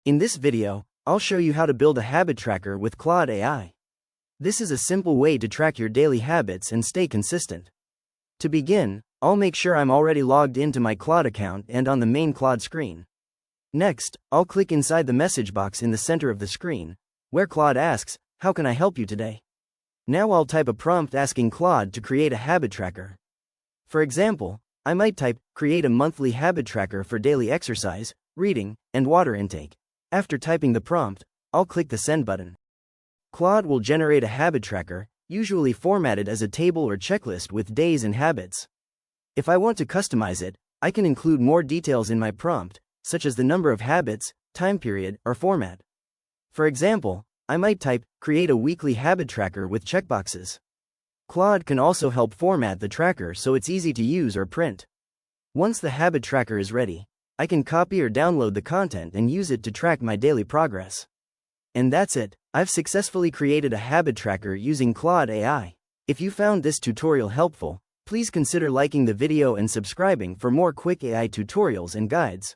In this video, I'll show you how to build a habit tracker with Claude AI. This is a simple way to track your daily habits and stay consistent. To begin, I'll make sure I'm already logged into my Claude account and on the main Claude screen. Next, I'll click inside the message box in the center of the screen, where Claude asks, "How can I help you today?" Now I'll type a prompt asking Claude to create a habit tracker. For example, I might type, "Create a monthly habit tracker for daily exercise, reading, and water intake." After typing the prompt, I'll click the Send button. Claude will generate a habit tracker, usually formatted as a table or checklist with days and habits. If I want to customize it, I can include more details in my prompt, such as the number of habits, time period, or format. For example, I might type, "Create a weekly habit tracker with checkboxes." Claude can also help format the tracker so it's easy to use or print. Once the habit tracker is ready, I can copy or download the content and use it to track my daily progress. And that's it, I've successfully created a habit tracker using Claude AI. If you found this tutorial helpful, please consider liking the video and subscribing for more quick AI tutorials and guides.